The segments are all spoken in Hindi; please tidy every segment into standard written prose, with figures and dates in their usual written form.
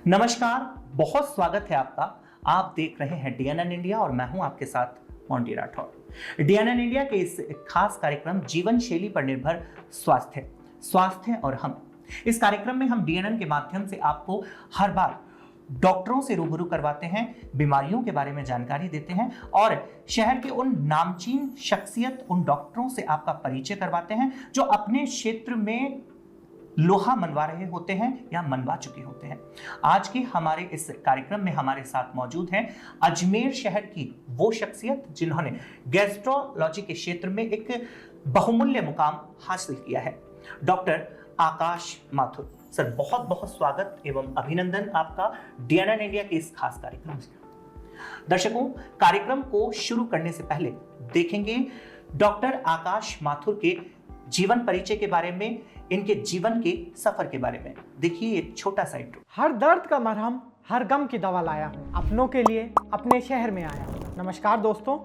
नमस्कार, बहुत स्वागत है आपका। आप देख रहे हैं डीएनएन इंडिया और मैं हूं आपके साथ मोंटी राठौर। डीएनएन इंडिया के इस खास कार्यक्रम जीवन शैली पर निर्भर स्वास्थ्य और हम, इस कार्यक्रम में हम डीएनएन के माध्यम से आपको हर बार डॉक्टरों से रूबरू करवाते हैं, बीमारियों के बारे में जानकारी देते हैं और शहर के उन नामचीन शख्सियत, उन डॉक्टरों से आपका परिचय करवाते हैं जो अपने क्षेत्र में लोहा मनवा रहे होते हैं या मनवा चुके होते हैं। आज के हमारे इस कार्यक्रम में हमारे साथ मौजूद हैं अजमेर शहर की वो शख्सियत जिन्होंने गैस्ट्रोलॉजी के क्षेत्र में एक बहुमूल्य मुकाम हासिल किया है, डॉक्टर आकाश माथुर। सर, बहुत बहुत स्वागत एवं अभिनंदन आपका डीएनएन इंडिया के इस खास कार्यक्रम में। दर्शकों, कार्यक्रम को शुरू करने से पहले देखेंगे डॉक्टर आकाश माथुर के जीवन परिचय के बारे में, इनके जीवन के सफर के बारे में। देखिए एक छोटा सा इंट्रो। हर दर्द का मरहम, हर गम की दवा लाया हूँ, अपनों के लिए अपने शहर में आया हूँ। नमस्कार दोस्तों,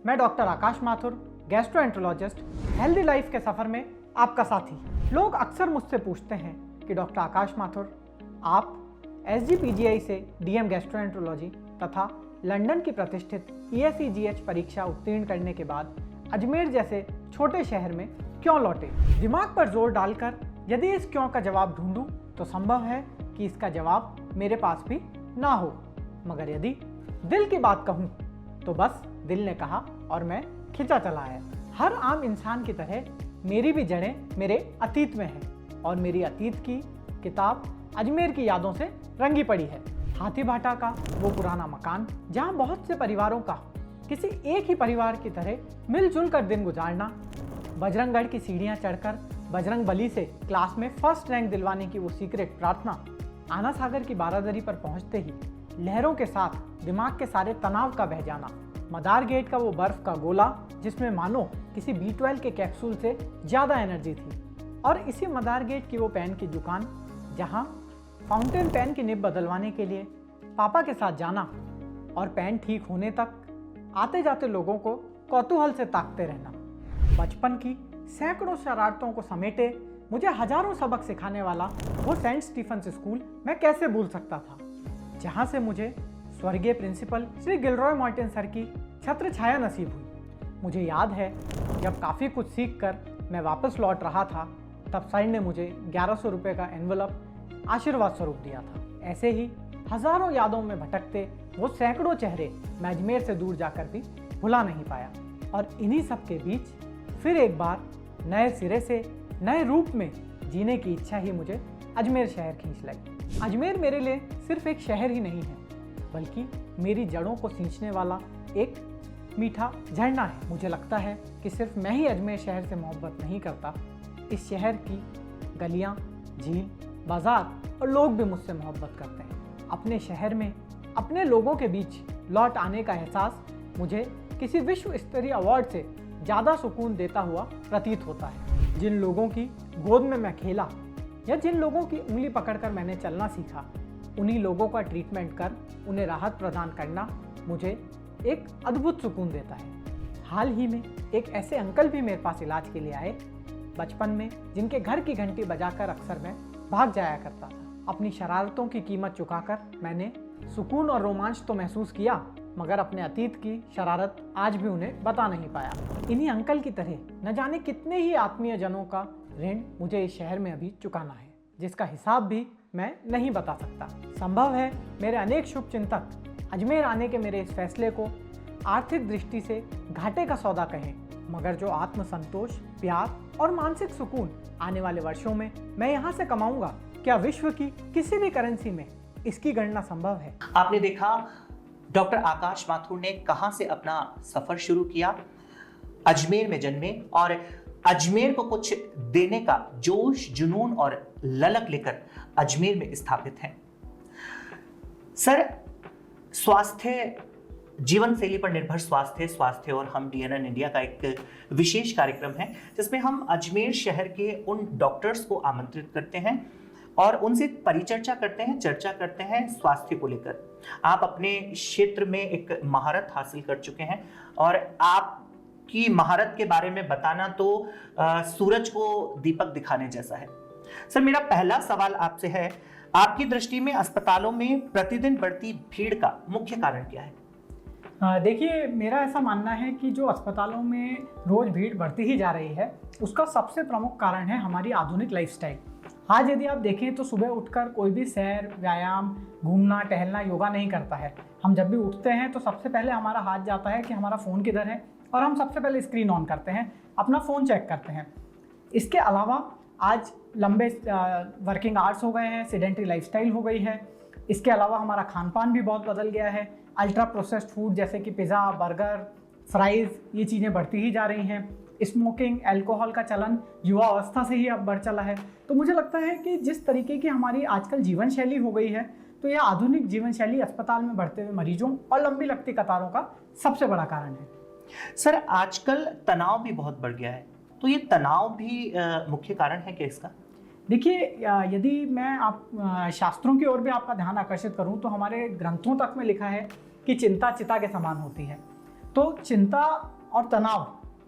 मैं डॉक्टर आकाश माथुर, गैस्ट्रोएंटरोलॉजिस्ट, हेल्दी लाइफ के सफर में आपका साथी। लोग अक्सर मुझसे पूछते हैं कि डॉक्टर आकाश माथुर, आप SGPGI से DM गैस्ट्रोएंटरोलॉजी तथा लंदन की प्रतिष्ठित ESEGH परीक्षा उत्तीर्ण करने के बाद अजमेर जैसे छोटे शहर में क्यों लौटे? दिमाग पर जोर डालकर यदि इस क्यों का जवाब ढूंढूं तो संभव है कि इसका जवाब मेरे पास भी ना हो, मगर यदि दिल की बात कहूं तो बस दिल ने कहा और मैं खिंचा चला आया। हर आम इंसान की तरह मेरी भी जड़ें मेरे अतीत में हैं और मेरी अतीत की किताब अजमेर की यादों से रंगी पड़ी है। हाथी भाटा का वो पुराना मकान जहां बहुत से परिवारों का किसी एक ही परिवार की तरह मिलजुल कर दिन गुजारना, बजरंगगढ़ की सीढ़ियां चढ़कर बजरंग बली से क्लास में फर्स्ट रैंक दिलवाने की वो सीक्रेट प्रार्थना, आना सागर की बारादरी पर पहुंचते ही लहरों के साथ दिमाग के सारे तनाव का बह जाना, मदार गेट का वो बर्फ का गोला जिसमें मानो किसी B12 के कैप्सूल से ज़्यादा एनर्जी थी, और इसी मदार गेट की वो पेन की दुकान जहाँ फाउंटेन पेन की निब बदलवाने के लिए पापा के साथ जाना और पेन ठीक होने तक आते जाते लोगों को कौतूहल से ताकते रहना। बचपन की सैकड़ों शरारतों को समेटे मुझे हजारों सबक सिखाने वाला वो सेंट स्टीफन्स स्कूल मैं कैसे भूल सकता था, जहां से मुझे स्वर्गीय principal Shri Gilroy Martin sir की छत्र छाया नसीब हुई। मुझे याद है जब काफ़ी कुछ सीख कर मैं वापस लौट रहा था तब सर ने मुझे 1100 रुपये का एनवलप आशीर्वाद स्वरूप दिया था। ऐसे ही हजारों यादों में भटकते वो सैकड़ों चेहरे मैं अजमेर से दूर जाकर भी भुला नहीं पाया, और इन्हीं सब के बीच फिर एक बार नए सिरे से नए रूप में जीने की इच्छा ही मुझे अजमेर शहर खींच लगी। अजमेर मेरे लिए सिर्फ एक शहर ही नहीं है, बल्कि मेरी जड़ों को सींचने वाला एक मीठा झरना है। मुझे लगता है कि सिर्फ मैं ही अजमेर शहर से मोहब्बत नहीं करता, इस शहर की गलियाँ, झील, बाजार और लोग भी मुझसे मोहब्बत करते हैं। अपने शहर में अपने लोगों के बीच लौट आने का एहसास मुझे किसी विश्व स्तरीय अवार्ड से ज़्यादा सुकून देता हुआ प्रतीत होता है। जिन लोगों की गोद में मैं खेला या जिन लोगों की उंगली पकड़कर मैंने चलना सीखा, उन्हीं लोगों का ट्रीटमेंट कर उन्हें राहत प्रदान करना मुझे एक अद्भुत सुकून देता है। हाल ही में एक ऐसे अंकल भी मेरे पास इलाज के लिए आए, बचपन में जिनके घर की घंटी बजाकर अक्सर मैं भाग जाया करता था। अपनी शरारतों की कीमत चुकाकर मैंने सुकून और रोमांच तो महसूस किया, मगर अपने अतीत की शरारत आज भी उन्हें बता नहीं पाया। इन्हीं अंकल की तरह न जाने कितने ही आत्मीय जनों का ऋण मुझे इस शहर में अभी चुकाना है, जिसका हिसाब भी मैं नहीं बता सकता। संभव है मेरे अनेक शुभचिंतक अजमेर आने के मेरे इस फैसले को आर्थिक दृष्टि से घाटे का सौदा कहें, मगर जो आत्मसंतोष, प्यार और मानसिक सुकून आने वाले वर्षों में मैं यहाँ से कमाऊंगा, क्या विश्व की किसी भी करेंसी में इसकी गणना संभव है? आपने देखा डॉक्टर आकाश माथुर ने कहां से अपना सफर शुरू किया, अजमेर में जन्मे और अजमेर को कुछ देने का जोश, जुनून और ललक लेकर अजमेर में स्थापित हैं। सर, स्वास्थ्य, जीवन शैली पर निर्भर स्वास्थ्य और हम डीएनएन इंडिया का एक विशेष कार्यक्रम है जिसमें हम अजमेर शहर के उन डॉक्टर्स को आमंत्रित करते हैं और उनसे परिचर्चा करते हैं, चर्चा करते हैं स्वास्थ्य को लेकर। आप अपने क्षेत्र में एक महारत हासिल कर चुके हैं और आपकी महारत के बारे में बताना तो सूरज को दीपक दिखाने जैसा है। सर, मेरा पहला सवाल आपसे है, आपकी दृष्टि में अस्पतालों में प्रतिदिन बढ़ती भीड़ का मुख्य कारण क्या है? देखिए, मेरा ऐसा मानना है कि जो अस्पतालों में रोज़ भीड़ बढ़ती ही जा रही है, उसका सबसे प्रमुख कारण है हमारी आधुनिक लाइफस्टाइल। आज यदि आप देखें तो सुबह उठकर कोई भी सैर, व्यायाम, घूमना, टहलना, योगा नहीं करता है। हम जब भी उठते हैं तो सबसे पहले हमारा हाथ जाता है कि हमारा फ़ोन किधर है, और हम सबसे पहले स्क्रीन ऑन करते हैं, अपना फ़ोन चेक करते हैं। इसके अलावा आज लंबे वर्किंग आवर्स हो गए हैं, सेडेंटरी लाइफस्टाइल हो गई है। इसके अलावा हमारा खान पान भी बहुत बदल गया है। अल्ट्रा प्रोसेस्ड फूड जैसे कि पिज़्ज़ा, बर्गर, फ्राइज़, ये चीज़ें बढ़ती ही जा रही हैं। स्मोकिंग, अल्कोहल का चलन युवा अवस्था से ही अब बढ़ चला है। तो मुझे लगता है कि जिस तरीके की हमारी आजकल जीवन शैली हो गई है, तो यह आधुनिक जीवन शैली अस्पताल में बढ़ते हुए मरीजों और लंबी लगती कतारों का सबसे बड़ा कारण है। सर, आजकल तनाव भी बहुत बढ़ गया है, तो ये तनाव भी मुख्य कारण है क्या इसका? देखिए, यदि मैं शास्त्रों की ओर भी आपका ध्यान आकर्षित करूं तो हमारे ग्रंथों तक में लिखा है कि चिंता चिता के समान होती है। तो चिंता और तनाव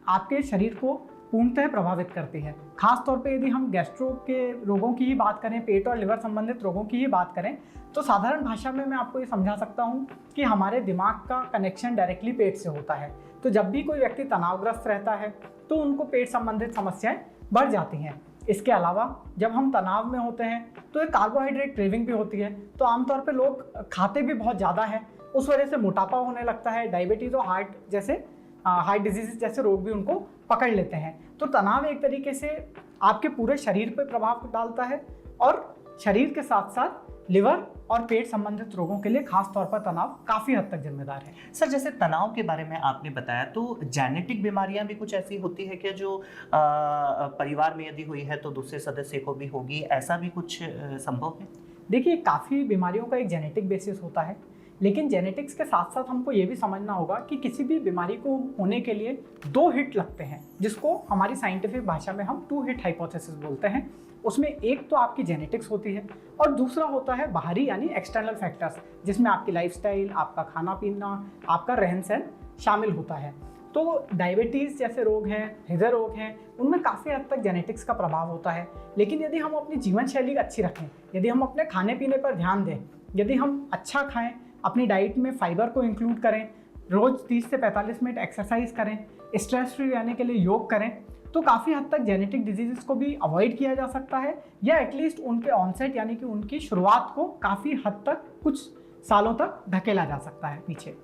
आपके शरीर को पूर्णतः प्रभावित करती है। खास तौर पे यदि हम गैस्ट्रो के रोगों की ही बात करें, पेट और लिवर संबंधित रोगों की ही बात करें, तो साधारण भाषा में मैं आपको ये समझा सकता हूँ कि हमारे दिमाग का कनेक्शन डायरेक्टली पेट से होता है। तो जब भी कोई व्यक्ति तनावग्रस्त रहता है तो उनको पेट संबंधित समस्याएं बढ़ जाती हैं। इसके अलावा जब हम तनाव में होते हैं तो एक कार्बोहाइड्रेट क्रेविंग भी होती है। तो आमतौर पे लोग खाते भी बहुत ज़्यादा है, उस वजह से मोटापा होने लगता है। डायबिटीज़ और हार्ट डिजीज जैसे रोग भी उनको पकड़ लेते हैं। तो तनाव एक तरीके से आपके पूरे शरीर पर प्रभाव डालता है, और शरीर के साथ साथ लिवर और पेट संबंधित रोगों के लिए खास तौर पर तनाव काफ़ी हद तक जिम्मेदार है। सर, जैसे तनाव के बारे में आपने बताया, तो जेनेटिक बीमारियां भी कुछ ऐसी होती है क्या जो परिवार में यदि हुई है तो दूसरे सदस्य को भी होगी, ऐसा भी कुछ संभव है? देखिए, काफ़ी बीमारियों का एक जेनेटिक बेसिस होता है, लेकिन जेनेटिक्स के साथ साथ हमको ये भी समझना होगा कि किसी भी बीमारी को होने के लिए 2 हिट लगते हैं, जिसको हमारी साइंटिफिक भाषा में हम 2 हिट हाइपोथेसिस बोलते हैं। उसमें एक तो आपकी जेनेटिक्स होती है और दूसरा होता है बाहरी यानी एक्सटर्नल फैक्टर्स, जिसमें आपकी लाइफस्टाइल, आपका खाना पीना, आपका रहन सहन शामिल होता है। तो डायबिटीज़ जैसे रोग हैं, हृदय रोग हैं, उनमें काफ़ी हद तक जेनेटिक्स का प्रभाव होता है। लेकिन यदि हम अपनी जीवन शैली अच्छी रखें, यदि हम अपने खाने पीने पर ध्यान दें, यदि हम अच्छा खाएं, अपनी डाइट में फाइबर को इंक्लूड करें, रोज़ 30 से 45 मिनट एक्सरसाइज करें, स्ट्रेस फ्री रहने के लिए योग करें, तो काफ़ी हद तक जेनेटिक डिजीज़ को भी अवॉइड किया जा सकता है, या एटलीस्ट उनके ऑनसेट यानी कि उनकी शुरुआत को काफ़ी हद तक कुछ सालों तक धकेला जा सकता है पीछे।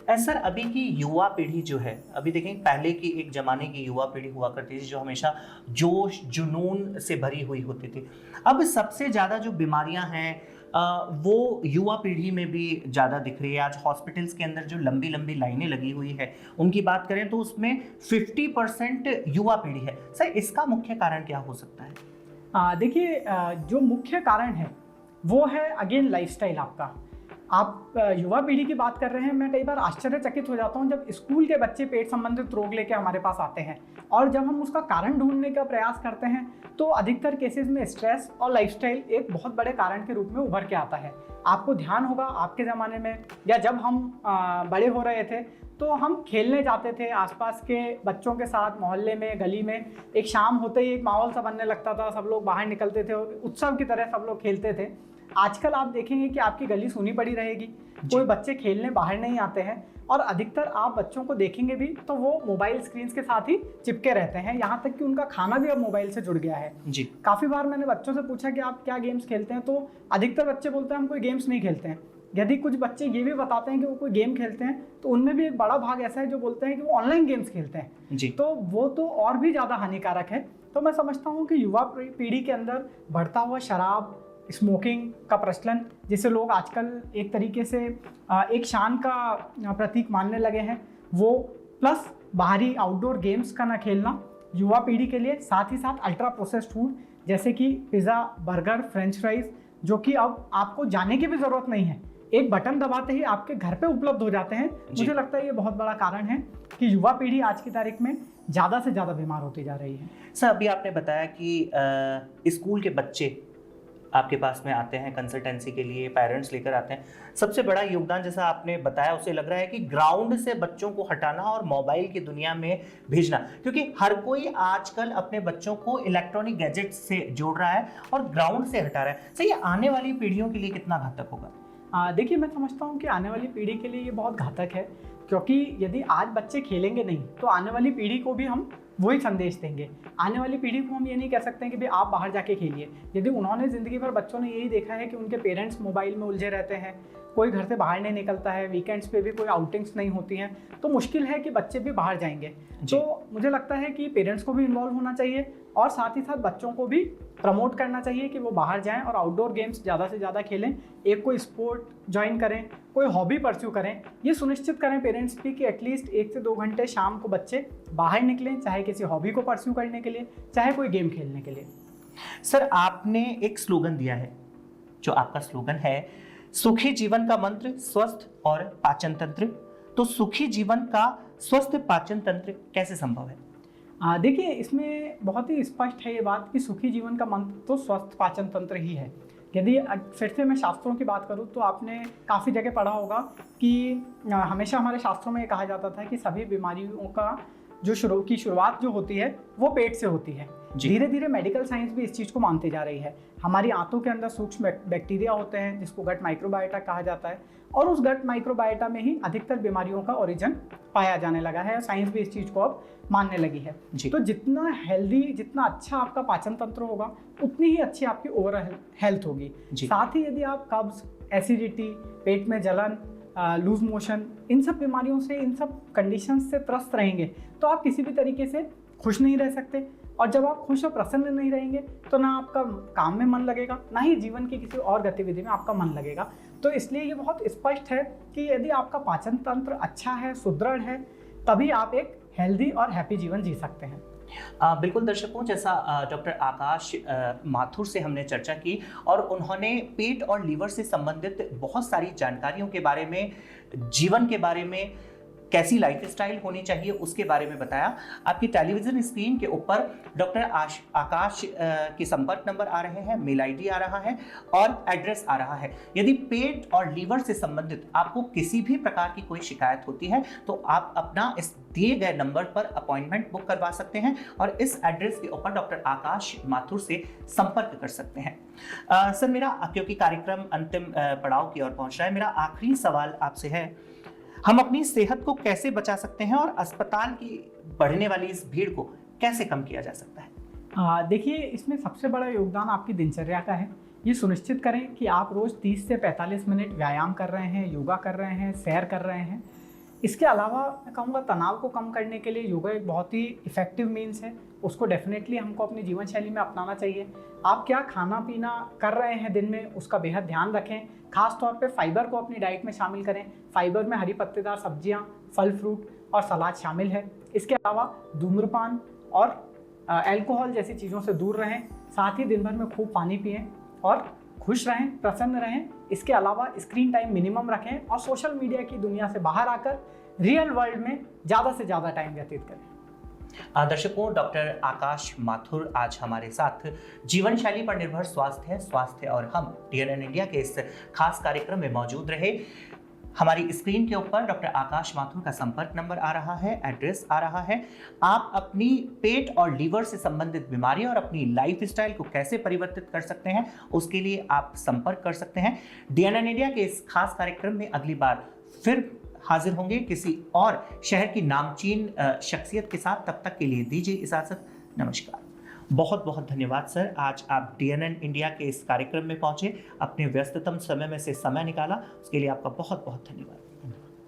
सर, अभी की युवा पीढ़ी जो है, अभी देखें पहले की एक ज़माने की युवा पीढ़ी हुआ करती थी जो हमेशा जोश जुनून से भरी हुई होती थी। अब सबसे ज़्यादा जो बीमारियां हैं वो युवा पीढ़ी में भी ज़्यादा दिख रही है। आज हॉस्पिटल्स के अंदर जो लंबी लंबी लाइनें लगी हुई है उनकी बात करें तो उसमें 50% युवा पीढ़ी है। सर, इसका मुख्य कारण क्या हो सकता है? देखिए, जो मुख्य कारण है वो है अगेन लाइफस्टाइल आपका। आप युवा पीढ़ी की बात कर रहे हैं, मैं कई बार आश्चर्यचकित हो जाता हूं जब स्कूल के बच्चे पेट संबंधित रोग लेके हमारे पास आते हैं, और जब हम उसका कारण ढूंढने का प्रयास करते हैं तो अधिकतर केसेस में स्ट्रेस और लाइफस्टाइल एक बहुत बड़े कारण के रूप में उभर के आता है। आपको ध्यान होगा आपके ज़माने में या जब हम बड़े हो रहे थे तो हम खेलने जाते थे आसपास के बच्चों के साथ, मोहल्ले में, गली में। एक शाम होते ही एक माहौल सा बनने लगता था, सब लोग बाहर निकलते थे और उत्सव की तरह सब लोग खेलते थे। आजकल आप देखेंगे कि आपकी गली सूनी पड़ी रहेगी, कोई बच्चे खेलने बाहर नहीं आते हैं, और अधिकतर आप बच्चों को देखेंगे भी तो वो मोबाइल स्क्रीन के साथ ही चिपके रहते हैं। यहाँ तक कि उनका खाना भी अब मोबाइल से जुड़ गया है जी। काफ़ी बार मैंने बच्चों से पूछा कि आप क्या गेम्स खेलते हैं, तो अधिकतर बच्चे बोलते हैं हम कोई गेम्स नहीं खेलते हैं। यदि कुछ बच्चे ये भी बताते हैं कि वो कोई गेम खेलते हैं तो उनमें भी एक बड़ा भाग ऐसा है जो बोलते हैं कि वो ऑनलाइन गेम्स खेलते हैं जी। तो वो तो और भी ज़्यादा हानिकारक है। तो मैं समझता हूँ कि युवा पीढ़ी के अंदर बढ़ता हुआ शराब, स्मोकिंग का प्रचलन, जिसे लोग आजकल एक तरीके से एक शान का प्रतीक मानने लगे हैं, वो प्लस बाहरी आउटडोर गेम्स का ना खेलना युवा पीढ़ी के लिए, साथ ही साथ अल्ट्रा प्रोसेस्ड फूड जैसे कि पिज़्ज़ा, बर्गर, फ्रेंच फ्राइज, जो कि अब आपको जाने की भी ज़रूरत नहीं है, एक बटन दबाते ही आपके घर पे उपलब्ध हो जाते हैं। मुझे लगता है ये बहुत बड़ा कारण है कि युवा पीढ़ी आज की तारीख में ज़्यादा से ज़्यादा बीमार होती जा रही है। सर, अभी आपने बताया कि स्कूल के बच्चे आपके पास में आते हैं कंसल्टेंसी के लिए, पेरेंट्स लेकर आते हैं, सबसे बड़ा योगदान जैसा आपने बताया उसे लग रहा है कि ग्राउंड से बच्चों को हटाना और मोबाइल की दुनिया में भेजना, क्योंकि हर कोई आजकल अपने बच्चों को इलेक्ट्रॉनिक गैजेट्स से जोड़ रहा है और ग्राउंड से हटा रहा है। सही, ये आने वाली पीढ़ियों के लिए कितना घातक होगा? देखिए, मैं समझता हूँ कि आने वाली पीढ़ी के लिए ये बहुत घातक है, क्योंकि यदि आज बच्चे खेलेंगे नहीं तो आने वाली पीढ़ी को भी हम वही संदेश देंगे। आने वाली पीढ़ी को हम ये नहीं कह सकते हैं कि भाई आप बाहर जाके खेलिए। यदि उन्होंने ज़िंदगी भर, बच्चों ने यही देखा है कि उनके पेरेंट्स मोबाइल में उलझे रहते हैं, कोई घर से बाहर नहीं निकलता है, वीकेंड्स पे भी कोई आउटिंग्स नहीं होती हैं, तो मुश्किल है कि बच्चे भी बाहर जाएंगे। तो मुझे लगता है कि पेरेंट्स को भी इन्वॉल्व होना चाहिए और साथ ही साथ बच्चों को भी प्रमोट करना चाहिए कि वो बाहर जाएं और आउटडोर गेम्स ज़्यादा से ज़्यादा खेलें। एक कोई स्पोर्ट ज्वाइन करें, कोई हॉबी परस्यू करें। ये सुनिश्चित करें पेरेंट्स भी कि एटलीस्ट 1 से 2 घंटे शाम को बच्चे बाहर निकलें, चाहे किसी हॉबी को परस्यू करने के लिए, चाहे कोई गेम खेलने के लिए। सर, आपने एक स्लोगन दिया है, जो आपका स्लोगन है सुखी जीवन का मंत्र स्वस्थ और पाचन तंत्र। तो सुखी जीवन का स्वस्थ पाचन तंत्र कैसे संभव है? देखिए, इसमें बहुत ही स्पष्ट है ये बात कि सुखी जीवन का मंत्र तो स्वस्थ पाचन तंत्र ही है। यदि फिर से मैं शास्त्रों की बात करूँ तो आपने काफ़ी जगह पढ़ा होगा कि हमेशा हमारे शास्त्रों में ये कहा जाता था कि सभी बीमारियों का जो शुरुआत जो होती है वो पेट से होती है। धीरे धीरे मेडिकल साइंस भी इस चीज़ को मानती जा रही है। हमारी आंतों के अंदर सूक्ष्म बैक्टीरिया होते हैं जिसको गट माइक्रोबायोटा कहा जाता है, और उस गट माइक्रोबायोटा में ही अधिकतर बीमारियों का ओरिजिन पाया जाने लगा है। साइंस भी इस चीज़ को अब मानने लगी है। तो जितना हेल्दी, जितना अच्छा आपका पाचन तंत्र होगा, उतनी ही अच्छी आपकी ओवरऑल हेल्थ होगी। साथ ही यदि आप कब्ज, एसिडिटी, पेट में जलन, लूज मोशन, इन सब बीमारियों से, इन सब कंडीशंस से त्रस्त रहेंगे तो आप किसी भी तरीके से खुश नहीं रह सकते। और जब आप खुश और प्रसन्न नहीं रहेंगे तो ना आपका काम में मन लगेगा, ना ही जीवन की किसी और गतिविधि में आपका मन लगेगा। तो इसलिए ये बहुत स्पष्ट है कि यदि आपका पाचन तंत्र अच्छा है, सुदृढ़ है, तभी आप एक हेल्दी और हैप्पी जीवन जी सकते हैं। बिल्कुल दर्शकों, जैसा डॉक्टर आकाश माथुर से हमने चर्चा की और उन्होंने पेट और लीवर से संबंधित बहुत सारी जानकारियों के बारे में, जीवन के बारे में, कैसी लाइफस्टाइल होनी चाहिए उसके बारे में बताया। आपकी टेलीविजन स्क्रीन के ऊपर डॉक्टर आकाश के संपर्क नंबर आ रहे हैं, मेल आईडी आ रहा है और एड्रेस आ रहा है। यदि पेट और लीवर से संबंधित आपको किसी भी प्रकार की कोई शिकायत होती है तो आप अपना इस दिए गए नंबर पर अपॉइंटमेंट बुक करवा सकते हैं और इस एड्रेस के ऊपर डॉक्टर आकाश माथुर से संपर्क कर सकते हैं। सर, मेरा, क्योंकि कार्यक्रम अंतिम पड़ाव की ओर पहुंच रहा है, मेरा आखिरी सवाल आपसे है, हम अपनी सेहत को कैसे बचा सकते हैं और अस्पताल की बढ़ने वाली इस भीड़ को कैसे कम किया जा सकता है? देखिए, इसमें सबसे बड़ा योगदान आपकी दिनचर्या का है। ये सुनिश्चित करें कि आप रोज़ 30 से 45 मिनट व्यायाम कर रहे हैं, योगा कर रहे हैं, सैर कर रहे हैं। इसके अलावा मैं कहूँगा तनाव को कम करने के लिए योगा एक बहुत ही इफ़ेक्टिव मीन्स है। उसको डेफिनेटली हमको अपनी जीवन शैली में अपनाना चाहिए। आप क्या खाना पीना कर रहे हैं दिन में, उसका बेहद ध्यान रखें। खास तौर पे फाइबर को अपनी डाइट में शामिल करें। फाइबर में हरी पत्तेदार सब्जियां, फल फ्रूट और सलाद शामिल है। इसके अलावा धूम्रपान और अल्कोहल जैसी चीज़ों से दूर रहें। साथ ही दिन भर में खूब पानी पिएं और खुश रहें, प्रसन्न रहें। इसके अलावा स्क्रीन टाइम मिनिमम रखें और सोशल मीडिया की दुनिया से बाहर आकर रियल वर्ल्ड में ज़्यादा से ज़्यादा टाइम व्यतीत करें। दर्शकों, डॉक्टर आकाश माथुर आज हमारे साथ जीवन शैली पर निर्भर स्वास्थ्य और हम डीएनएन इंडिया के इस खास कार्यक्रम में मौजूद रहे। हमारी स्क्रीन के ऊपर डॉक्टर आकाश माथुर का संपर्क नंबर आ रहा है, एड्रेस आ रहा है। आप अपनी पेट और लीवर से संबंधित बीमारी और अपनी लाइफस्टाइल को कैसे परिवर्तित कर सकते हैं, उसके लिए आप संपर्क कर सकते हैं। डीएनएन इंडिया के इस खास कार्यक्रम में अगली बार फिर हाजिर होंगे किसी और शहर की नामचीन शख्सियत के साथ। तब तक के लिए दीजिए इजाजत। नमस्कार। बहुत बहुत धन्यवाद सर, आज आप डीएनएन इंडिया के इस कार्यक्रम में पहुंचे, अपने व्यस्ततम समय में से समय निकाला, उसके लिए आपका बहुत बहुत धन्यवाद।